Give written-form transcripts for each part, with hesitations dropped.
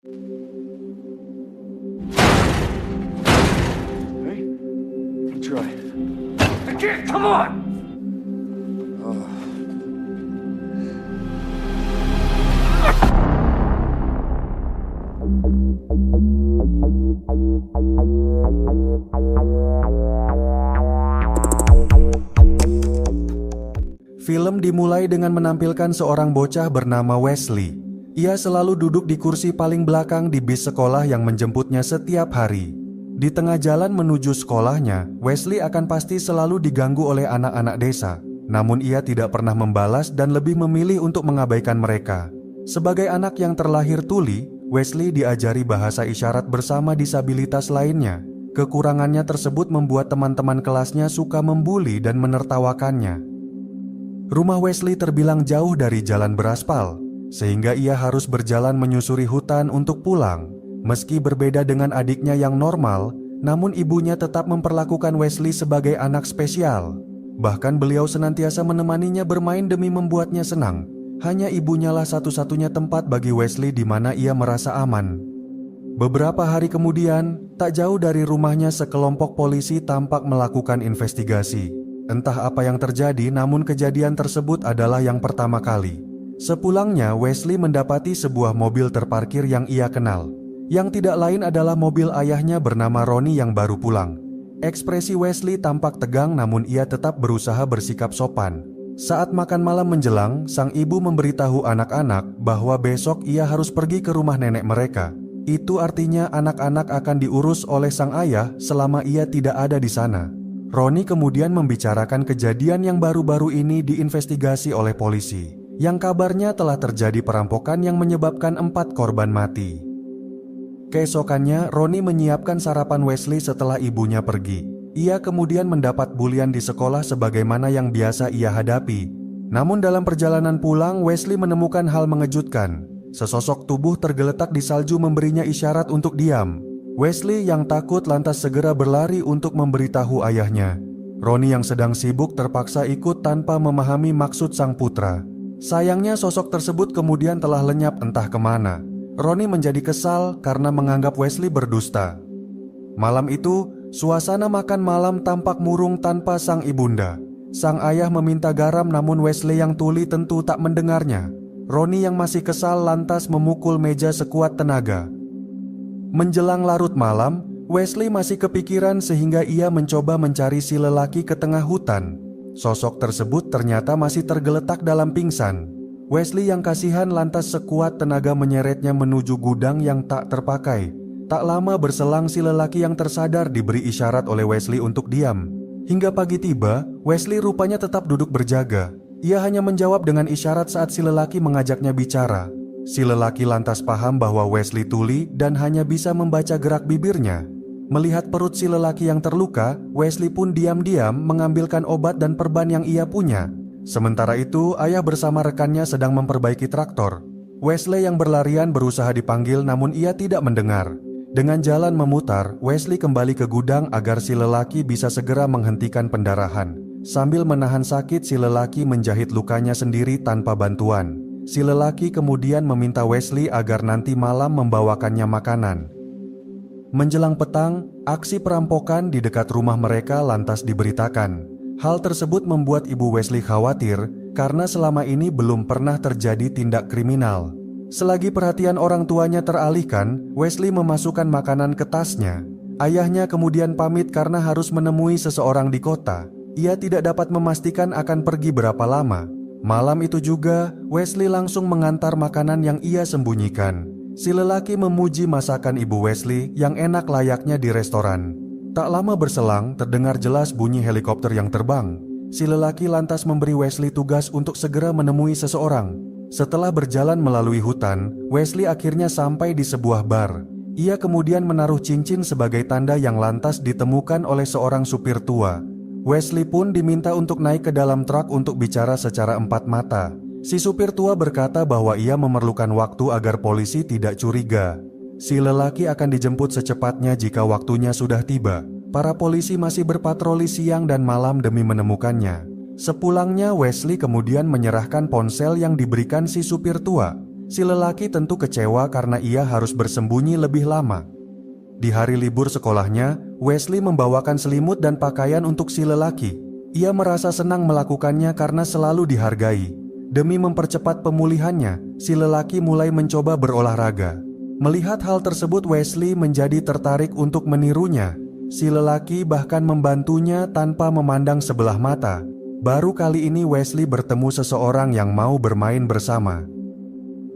Hey, try. I can't. Come on. Film dimulai dengan menampilkan seorang bocah bernama Wesley. Ia selalu duduk di kursi paling belakang di bis sekolah yang menjemputnya setiap hari. Di tengah jalan menuju sekolahnya, Wesley akan pasti selalu diganggu oleh anak-anak desa. Namun ia tidak pernah membalas dan lebih memilih untuk mengabaikan mereka. Sebagai anak yang terlahir tuli, Wesley diajari bahasa isyarat bersama disabilitas lainnya. Kekurangannya tersebut membuat teman-teman kelasnya suka membuli dan menertawakannya. Rumah Wesley terbilang jauh dari jalan beraspal, sehingga ia harus berjalan menyusuri hutan untuk pulang. Meski berbeda dengan adiknya yang normal, namun ibunya tetap memperlakukan Wesley sebagai anak spesial. Bahkan beliau senantiasa menemaninya bermain demi membuatnya senang. Hanya ibunya lah satu-satunya tempat bagi Wesley di mana ia merasa aman. Beberapa hari kemudian, tak jauh dari rumahnya sekelompok polisi tampak melakukan investigasi. Entah apa yang terjadi, namun kejadian tersebut adalah yang pertama kali. Sepulangnya, Wesley mendapati sebuah mobil terparkir yang ia kenal. Yang tidak lain adalah mobil ayahnya bernama Ronnie yang baru pulang. Ekspresi Wesley tampak tegang, namun ia tetap berusaha bersikap sopan. Saat makan malam menjelang, sang ibu memberitahu anak-anak bahwa besok ia harus pergi ke rumah nenek mereka. Itu artinya anak-anak akan diurus oleh sang ayah selama ia tidak ada di sana. Ronnie kemudian membicarakan kejadian yang baru-baru ini diinvestigasi oleh polisi, yang kabarnya telah terjadi perampokan yang menyebabkan 4 korban mati. Keesokannya, Ronnie menyiapkan sarapan Wesley setelah ibunya pergi. Ia kemudian mendapat bulian di sekolah sebagaimana yang biasa ia hadapi. Namun dalam perjalanan pulang, Wesley menemukan hal mengejutkan. Sesosok tubuh tergeletak di salju memberinya isyarat untuk diam. Wesley yang takut lantas segera berlari untuk memberitahu ayahnya. Ronnie yang sedang sibuk terpaksa ikut tanpa memahami maksud sang putra. Sayangnya sosok tersebut kemudian telah lenyap entah kemana. Ronnie menjadi kesal karena menganggap Wesley berdusta. Malam itu, suasana makan malam tampak murung tanpa sang ibunda. Sang ayah meminta garam namun Wesley yang tuli tentu tak mendengarnya. Ronnie yang masih kesal lantas memukul meja sekuat tenaga. Menjelang larut malam, Wesley masih kepikiran sehingga ia mencoba mencari si lelaki ke tengah hutan. Sosok tersebut ternyata masih tergeletak dalam pingsan. Wesley yang kasihan lantas sekuat tenaga menyeretnya menuju gudang yang tak terpakai. Tak lama berselang si lelaki yang tersadar diberi isyarat oleh Wesley untuk diam. Hingga pagi tiba, Wesley rupanya tetap duduk berjaga. Ia hanya menjawab dengan isyarat saat si lelaki mengajaknya bicara. Si lelaki lantas paham bahwa Wesley tuli dan hanya bisa membaca gerak bibirnya. Melihat perut si lelaki yang terluka, Wesley pun diam-diam mengambilkan obat dan perban yang ia punya. Sementara itu, ayah bersama rekannya sedang memperbaiki traktor. Wesley yang berlarian berusaha dipanggil namun ia tidak mendengar. Dengan jalan memutar, Wesley kembali ke gudang agar si lelaki bisa segera menghentikan pendarahan. Sambil menahan sakit, si lelaki menjahit lukanya sendiri tanpa bantuan. Si lelaki kemudian meminta Wesley agar nanti malam membawakannya makanan. Menjelang petang, aksi perampokan di dekat rumah mereka lantas diberitakan. Hal tersebut membuat ibu Wesley khawatir karena selama ini belum pernah terjadi tindak kriminal. Selagi perhatian orang tuanya teralihkan, Wesley memasukkan makanan ke tasnya. Ayahnya kemudian pamit karena harus menemui seseorang di kota. Ia tidak dapat memastikan akan pergi berapa lama. Malam itu juga, Wesley langsung mengantar makanan yang ia sembunyikan. Si lelaki memuji masakan ibu Wesley yang enak layaknya di restoran. Tak lama berselang, terdengar jelas bunyi helikopter yang terbang. Si lelaki lantas memberi Wesley tugas untuk segera menemui seseorang. Setelah berjalan melalui hutan, Wesley akhirnya sampai di sebuah bar. Ia kemudian menaruh cincin sebagai tanda yang lantas ditemukan oleh seorang supir tua. Wesley pun diminta untuk naik ke dalam truk untuk bicara secara empat mata. Si supir tua berkata bahwa ia memerlukan waktu agar polisi tidak curiga. Si lelaki akan dijemput secepatnya jika waktunya sudah tiba. Para polisi masih berpatroli siang dan malam demi menemukannya. Sepulangnya, Wesley kemudian menyerahkan ponsel yang diberikan si supir tua. Si lelaki tentu kecewa karena ia harus bersembunyi lebih lama. Di hari libur sekolahnya, Wesley membawakan selimut dan pakaian untuk si lelaki. Ia merasa senang melakukannya karena selalu dihargai. Demi mempercepat pemulihannya, si lelaki mulai mencoba berolahraga. Melihat hal tersebut, Wesley menjadi tertarik untuk menirunya. Si lelaki bahkan membantunya tanpa memandang sebelah mata. Baru kali ini Wesley bertemu seseorang yang mau bermain bersama.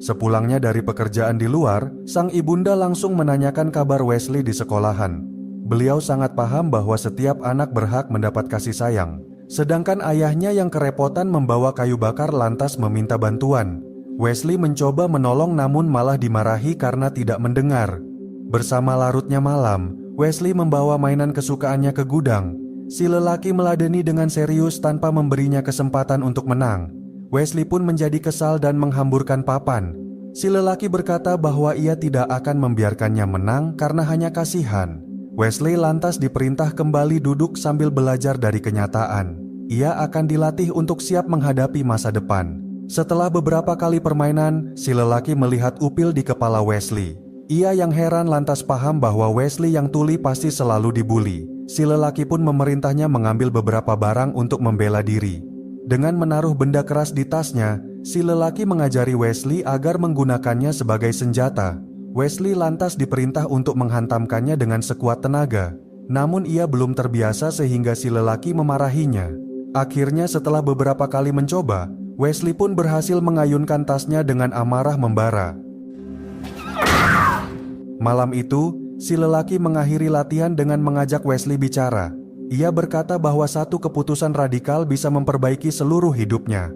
Sepulangnya dari pekerjaan di luar, sang ibunda langsung menanyakan kabar Wesley di sekolahan. Beliau sangat paham bahwa setiap anak berhak mendapat kasih sayang. Sedangkan ayahnya yang kerepotan membawa kayu bakar lantas meminta bantuan. Wesley mencoba menolong namun malah dimarahi karena tidak mendengar. Bersama larutnya malam, Wesley membawa mainan kesukaannya ke gudang. Si lelaki meladeni dengan serius tanpa memberinya kesempatan untuk menang. Wesley pun menjadi kesal dan menghamburkan papan. Si lelaki berkata bahwa ia tidak akan membiarkannya menang karena hanya kasihan. Wesley lantas diperintah kembali duduk sambil belajar dari kenyataan. Ia akan dilatih untuk siap menghadapi masa depan. Setelah beberapa kali permainan, si lelaki melihat upil di kepala Wesley. Ia yang heran lantas paham bahwa Wesley yang tuli pasti selalu dibuli. Si lelaki pun memerintahnya mengambil beberapa barang untuk membela diri. Dengan menaruh benda keras di tasnya, si lelaki mengajari Wesley agar menggunakannya sebagai senjata. Wesley lantas diperintah untuk menghantamkannya dengan sekuat tenaga. Namun ia belum terbiasa sehingga si lelaki memarahinya. Akhirnya setelah beberapa kali mencoba, Wesley pun berhasil mengayunkan tasnya dengan amarah membara. Malam itu, si lelaki mengakhiri latihan dengan mengajak Wesley bicara. Ia berkata bahwa satu keputusan radikal bisa memperbaiki seluruh hidupnya.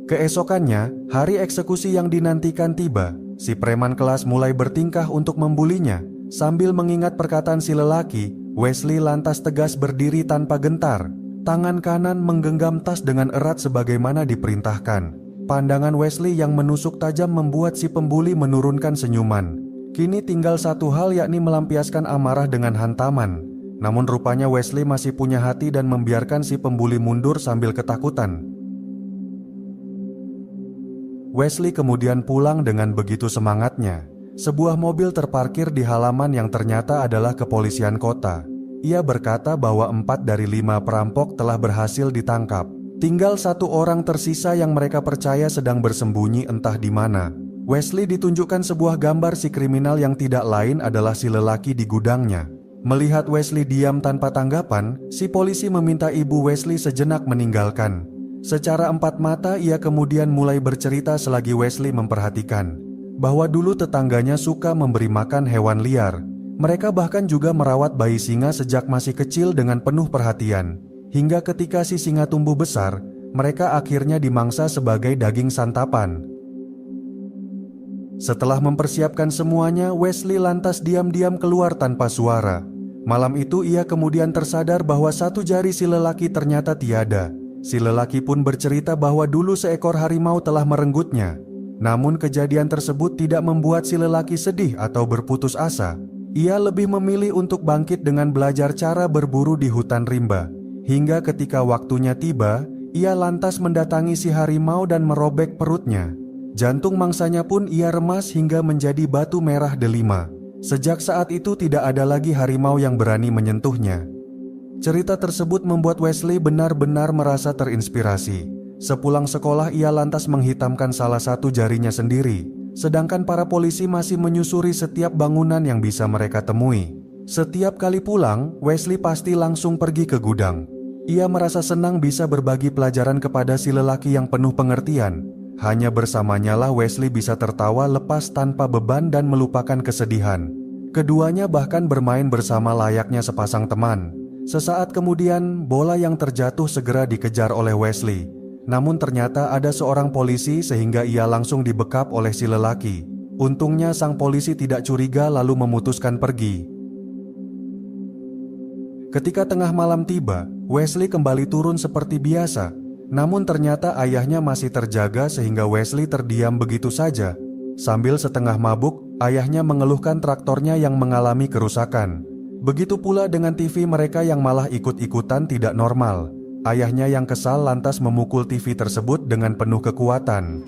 Keesokannya, hari eksekusi yang dinantikan tiba. Si preman kelas mulai bertingkah untuk membulinya. Sambil mengingat perkataan si lelaki, Wesley lantas tegas berdiri tanpa gentar. Tangan kanan menggenggam tas dengan erat sebagaimana diperintahkan. Pandangan Wesley yang menusuk tajam membuat si pembuli menurunkan senyuman. Kini tinggal satu hal, yakni melampiaskan amarah dengan hantaman. Namun rupanya Wesley masih punya hati dan membiarkan si pembuli mundur sambil ketakutan. Wesley kemudian pulang dengan begitu semangatnya. Sebuah mobil terparkir di halaman yang ternyata adalah kepolisian kota. Ia berkata bahwa 4 dari 5 perampok telah berhasil ditangkap. Tinggal 1 orang tersisa yang mereka percaya sedang bersembunyi entah di mana. Wesley ditunjukkan sebuah gambar si kriminal yang tidak lain adalah si lelaki di gudangnya. Melihat Wesley diam tanpa tanggapan, si polisi meminta ibu Wesley sejenak meninggalkan. Secara empat mata ia kemudian mulai bercerita selagi Wesley memperhatikan bahwa dulu tetangganya suka memberi makan hewan liar. Mereka bahkan juga merawat bayi singa sejak masih kecil dengan penuh perhatian. Hingga ketika si singa tumbuh besar, mereka akhirnya dimangsa sebagai daging santapan. Setelah mempersiapkan semuanya, Wesley lantas diam-diam keluar tanpa suara. Malam itu ia kemudian tersadar bahwa 1 jari si lelaki ternyata tiada. Si lelaki pun bercerita bahwa dulu seekor harimau telah merenggutnya. Namun kejadian tersebut tidak membuat si lelaki sedih atau berputus asa. Ia lebih memilih untuk bangkit dengan belajar cara berburu di hutan rimba. Hingga ketika waktunya tiba, ia lantas mendatangi si harimau dan merobek perutnya. Jantung mangsanya pun ia remas hingga menjadi batu merah delima. Sejak saat itu tidak ada lagi harimau yang berani menyentuhnya. Cerita tersebut membuat Wesley benar-benar merasa terinspirasi. Sepulang sekolah ia lantas menghitamkan salah satu jarinya sendiri. Sedangkan para polisi masih menyusuri setiap bangunan yang bisa mereka temui. Setiap kali pulang, Wesley pasti langsung pergi ke gudang. Ia merasa senang bisa berbagi pelajaran kepada si lelaki yang penuh pengertian. Hanya bersamanya lah Wesley bisa tertawa lepas tanpa beban dan melupakan kesedihan. Keduanya bahkan bermain bersama layaknya sepasang teman. Sesaat kemudian, bola yang terjatuh segera dikejar oleh Wesley. Namun ternyata ada seorang polisi sehingga ia langsung dibekap oleh si lelaki. Untungnya sang polisi tidak curiga lalu memutuskan pergi. Ketika tengah malam tiba, Wesley kembali turun seperti biasa. Namun ternyata ayahnya masih terjaga sehingga Wesley terdiam begitu saja. Sambil setengah mabuk, ayahnya mengeluhkan traktornya yang mengalami kerusakan. Begitu pula dengan TV mereka yang malah ikut-ikutan tidak normal. Ayahnya yang kesal lantas memukul TV tersebut dengan penuh kekuatan.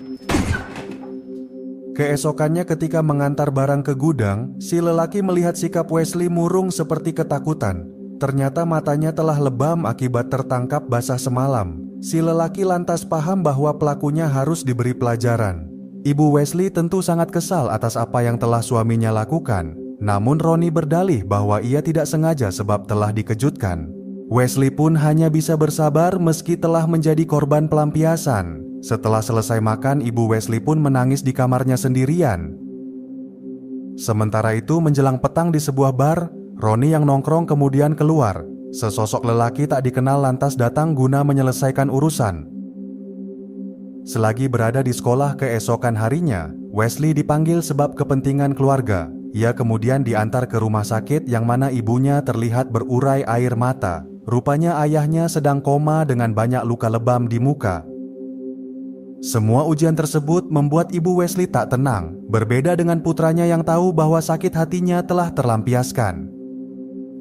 Keesokannya ketika mengantar barang ke gudang, si lelaki melihat sikap Wesley murung seperti ketakutan. Ternyata matanya telah lebam akibat tertangkap basah semalam. Si lelaki lantas paham bahwa pelakunya harus diberi pelajaran. Ibu Wesley tentu sangat kesal atas apa yang telah suaminya lakukan. Namun Ronnie berdalih bahwa ia tidak sengaja sebab telah dikejutkan. Wesley pun hanya bisa bersabar meski telah menjadi korban pelampiasan. Setelah selesai makan, ibu Wesley pun menangis di kamarnya sendirian. Sementara itu menjelang petang di sebuah bar, Ronnie yang nongkrong kemudian keluar. Sesosok lelaki tak dikenal lantas datang guna menyelesaikan urusan. Selagi berada di sekolah keesokan harinya, Wesley dipanggil sebab kepentingan keluarga. Ia kemudian diantar ke rumah sakit yang mana ibunya terlihat berurai air mata. Rupanya ayahnya sedang koma dengan banyak luka lebam di muka. Semua ujian tersebut membuat ibu Wesley tak tenang, berbeda dengan putranya yang tahu bahwa sakit hatinya telah terlampiaskan.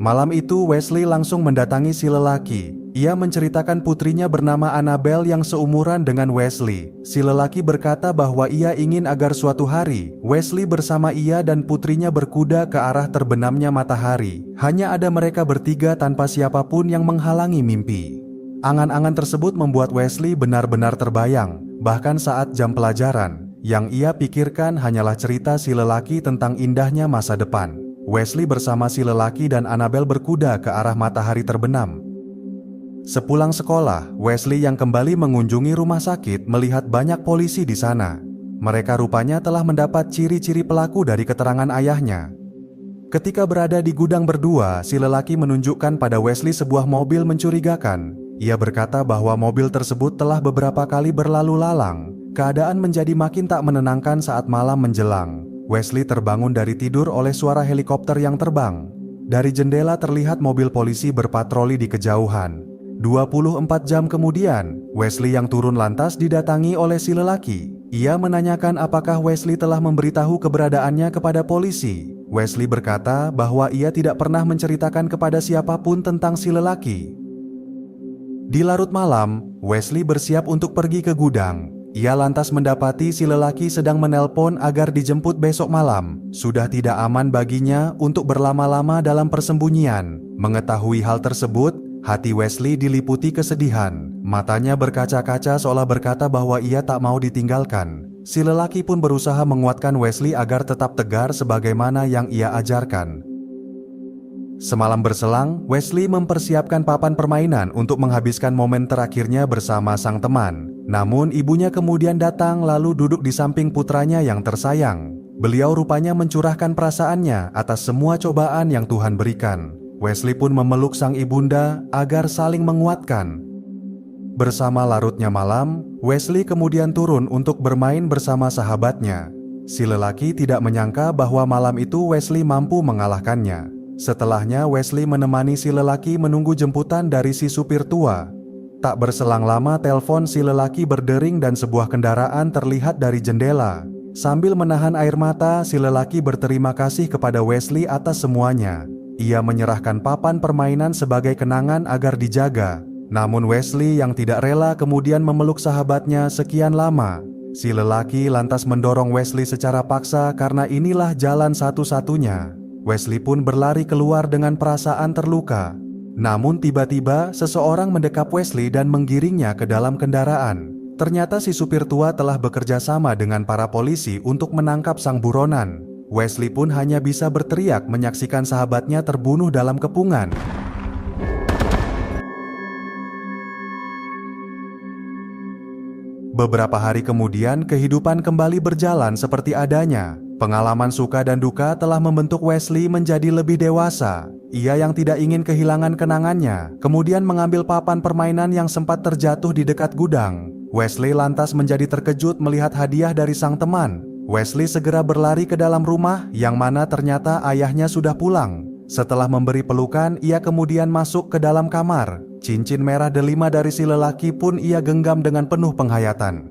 Malam itu Wesley langsung mendatangi si lelaki. Ia menceritakan putrinya bernama Annabelle yang seumuran dengan Wesley. Si lelaki berkata bahwa ia ingin agar suatu hari Wesley bersama ia dan putrinya berkuda ke arah terbenamnya matahari. Hanya ada mereka bertiga tanpa siapapun yang menghalangi mimpi. Angan-angan tersebut membuat Wesley benar-benar terbayang. Bahkan saat jam pelajaran, yang ia pikirkan hanyalah cerita si lelaki tentang indahnya masa depan. Wesley bersama si lelaki dan Annabelle berkuda ke arah matahari terbenam. Sepulang sekolah, Wesley yang kembali mengunjungi rumah sakit melihat banyak polisi di sana. Mereka rupanya telah mendapat ciri-ciri pelaku dari keterangan ayahnya. Ketika berada di gudang berdua, si lelaki menunjukkan pada Wesley sebuah mobil mencurigakan. Ia berkata bahwa mobil tersebut telah beberapa kali berlalu lalang. Keadaan menjadi makin tak menenangkan saat malam menjelang. Wesley terbangun dari tidur oleh suara helikopter yang terbang. Dari jendela terlihat mobil polisi berpatroli di kejauhan. 24 jam kemudian, Wesley yang turun lantas didatangi oleh si lelaki. Ia menanyakan apakah Wesley telah memberitahu keberadaannya kepada polisi. Wesley berkata bahwa ia tidak pernah menceritakan kepada siapapun tentang si lelaki. Di larut malam, Wesley bersiap untuk pergi ke gudang. Ia lantas mendapati si lelaki sedang menelpon agar dijemput besok malam. Sudah tidak aman baginya untuk berlama-lama dalam persembunyian. Mengetahui hal tersebut, hati Wesley diliputi kesedihan. Matanya berkaca-kaca seolah berkata bahwa ia tak mau ditinggalkan. Si lelaki pun berusaha menguatkan Wesley agar tetap tegar sebagaimana yang ia ajarkan. Semalam berselang, Wesley mempersiapkan papan permainan untuk menghabiskan momen terakhirnya bersama sang teman. Namun ibunya kemudian datang lalu duduk di samping putranya yang tersayang. Beliau rupanya mencurahkan perasaannya atas semua cobaan yang Tuhan berikan. Wesley pun memeluk sang ibunda agar saling menguatkan. Bersama larutnya malam, Wesley kemudian turun untuk bermain bersama sahabatnya. Si lelaki tidak menyangka bahwa malam itu Wesley mampu mengalahkannya. Setelahnya Wesley menemani si lelaki menunggu jemputan dari si supir tua. Tak berselang lama telepon si lelaki berdering dan sebuah kendaraan terlihat dari jendela. Sambil menahan air mata, si lelaki berterima kasih kepada Wesley atas semuanya. Ia menyerahkan papan permainan sebagai kenangan agar dijaga. Namun Wesley yang tidak rela kemudian memeluk sahabatnya sekian lama. Si lelaki lantas mendorong Wesley secara paksa karena inilah jalan satu-satunya. Wesley pun berlari keluar dengan perasaan terluka. Namun tiba-tiba seseorang mendekap Wesley dan menggiringnya ke dalam kendaraan. Ternyata si supir tua telah bekerja sama dengan para polisi untuk menangkap sang buronan. Wesley pun hanya bisa berteriak menyaksikan sahabatnya terbunuh dalam kepungan. Beberapa hari kemudian, kehidupan kembali berjalan seperti adanya. Pengalaman suka dan duka telah membentuk Wesley menjadi lebih dewasa. Ia yang tidak ingin kehilangan kenangannya, kemudian mengambil papan permainan yang sempat terjatuh di dekat gudang. Wesley lantas menjadi terkejut melihat hadiah dari sang teman. Wesley segera berlari ke dalam rumah, yang mana ternyata ayahnya sudah pulang. Setelah memberi pelukan, ia kemudian masuk ke dalam kamar. Cincin merah delima dari si lelaki pun ia genggam dengan penuh penghayatan.